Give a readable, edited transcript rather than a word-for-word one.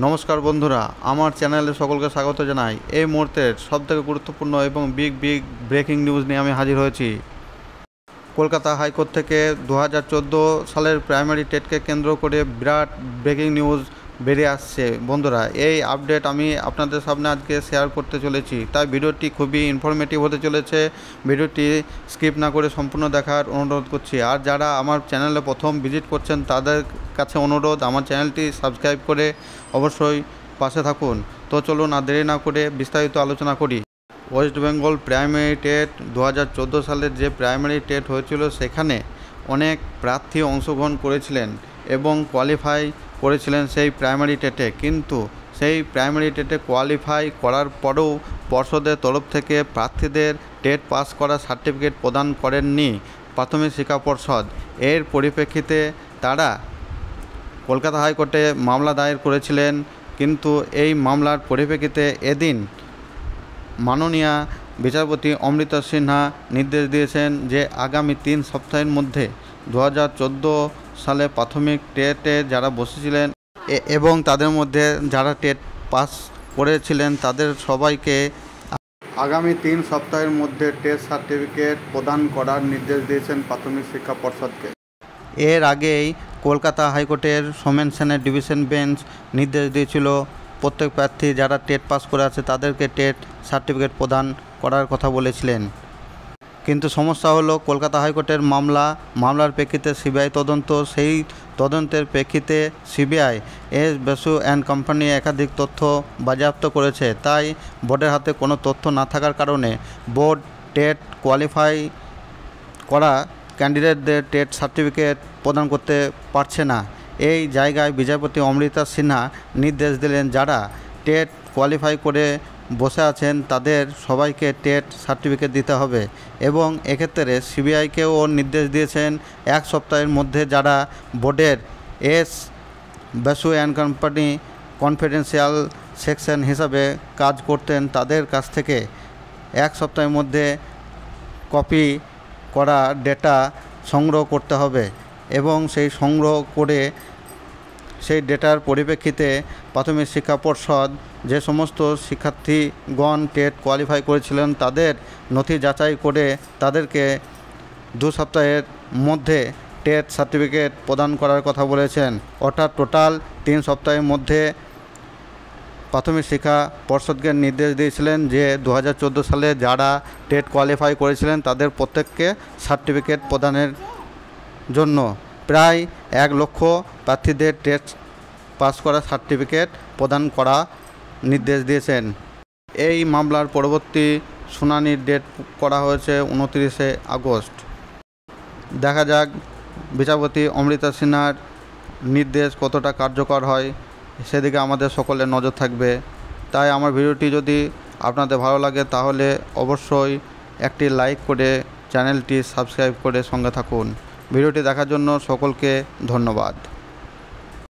নমস্কার বন্ধুরা, আমার চ্যানেলে সকলকে স্বাগত জানাই। এই মুহূর্তের সবথেকে গুরুত্বপূর্ণ এবং বিগ ব্রেকিং নিউজ নিয়ে আমি হাজির হয়েছি। কলকাতা হাইকোর্ট থেকে 2014 সালের প্রাইমারি টেটকে কেন্দ্র করে বিরাট ব্রেকিং নিউজ বেরিয়ে আসছে। বন্ধুরা, এই আপডেট আমি আপনাদের সামনে আজকে শেয়ার করতে চলেছি, তাই ভিডিওটি খুবই ইনফরমেটিভ হতে চলেছে। ভিডিওটি স্কিপ না করে সম্পূর্ণ দেখার অনুরোধ করছি। আর যারা আমার চ্যানেলে প্রথম ভিজিট করছেন তাদের কাছে অনুরোধ, আমার চ্যানেলটি সাবস্ক্রাইব করে অবশ্যই পাশে থাকুন। তো চলুন আর দেরি না করে বিস্তারিত আলোচনা করি। ওয়েস্ট বেঙ্গল প্রাইমারি টেট 2014 সালের যে প্রাইমারি টেট হয়েছিল, সেখানে অনেক প্রার্থী অংশগ্রহণ করেছিলেন এবং কোয়ালিফাই করেছিলেন সেই প্রাইমারি টেটে। কিন্তু সেই প্রাইমারি টেটে কোয়ালিফাই করার পরেও পর্ষদের তরফ থেকে প্রার্থীদের টেট পাস করার সার্টিফিকেট প্রদান করেননি প্রাথমিক শিক্ষা পর্ষদ। এর পরিপ্রেক্ষিতে তারা কলকাতা হাইকোর্টে মামলা দায়ের করেছিলেন। কিন্তু এই মামলার পরিপ্রেক্ষিতে এদিন মাননীয়া বিচারপতি অমৃতা সিনহা নির্দেশ দিয়েছেন যে আগামী 3 সপ্তাহের মধ্যে 2014 সালে প্রাথমিক টেটে যারা বসেছিলেন এবং তাদের মধ্যে যারা টেট পাস করেছিলেন তাদের সবাইকে আগামী 3 সপ্তাহের মধ্যে টেট সার্টিফিকেট প্রদান করার নির্দেশ দিয়েছেন প্রাথমিক শিক্ষা পর্ষদকে। এর আগেই কলকাতা হাইকোর্টের সোমেন সেনের ডিভিশন বেঞ্চ নির্দেশ দিয়েছিল প্রত্যেক প্রার্থী যারা টেট পাস করে আছে তাদেরকে টেট সার্টিফিকেট প্রদান করার কথা বলেছিলেন। কিন্তু সমস্যা হলো কলকাতা হাইকোর্টের মামলার প্রেক্ষিতে সিবিআই তদন্ত, সেই তদন্তের প্রেক্ষিতে CBI S Basu and company একাধিক তথ্য বাজেয়াপ্ত করেছে। তাই বোর্ডের হাতে কোনো তথ্য না থাকার কারণে বোর্ড টেট কোয়ালিফাই করা ক্যান্ডিডেটদের টেট সার্টিফিকেট প্রদান করতে পারছে না। এই জায়গায় বিচারপতি অমৃতা সিনহা নির্দেশ দিলেন যারা টেট কোয়ালিফাই করে বসে আছেন তাদের সবাইকে টেট সার্টিফিকেট দিতে হবে। এবং এক্ষেত্রে সিবিআইকেও নির্দেশ দিয়েছেন 1 সপ্তাহের মধ্যে যারা বোর্ডের S Basu and company confidential section হিসাবে কাজ করতেন তাদের কাছ থেকে 1 সপ্তাহের মধ্যে কপি করা ডেটা সংগ্রহ করতে হবে। এবং সেই সংগ্রহ করে সেই ডেটার পরিপ্রেক্ষিতে প্রাথমিক শিক্ষা পর্ষদ যে সমস্ত শিক্ষার্থীগণ টেট কোয়ালিফাই করেছিলেন তাদের নথি যাচাই করে তাদেরকে 2 সপ্তাহের মধ্যে টেট সার্টিফিকেট প্রদান করার কথা বলেছেন। অর্থাৎ টোটাল 3 সপ্তাহের মধ্যে প্রাথমিক শিক্ষা পর্ষদকে নির্দেশ দিয়েছিলেন যে 2014 সালে যারা টেট কোয়ালিফাই করেছিলেন তাদের প্রত্যেককে সার্টিফিকেট প্রদানের জন্য। প্রায় 1 লক্ষ প্রার্থীদের টেট পাস করা সার্টিফিকেট প্রদান করা নির্দেশ দিয়েছেন। এই মামলার পরবর্তী শুনানির ডেট করা হয়েছে 29 আগস্ট। দেখা যাক বিচারপতি অমৃতা সিনহার নির্দেশ কতটা কার্যকর হয়, সেদিকে আমাদের সকলের নজর থাকবে। তাই আমার ভিডিওটি যদি আপনাদের ভালো লাগে তাহলে অবশ্যই একটি লাইক করে চ্যানেলটি সাবস্ক্রাইব করে সঙ্গে থাকুন। ভিডিওটি দেখার জন্য সকলকে ধন্যবাদ।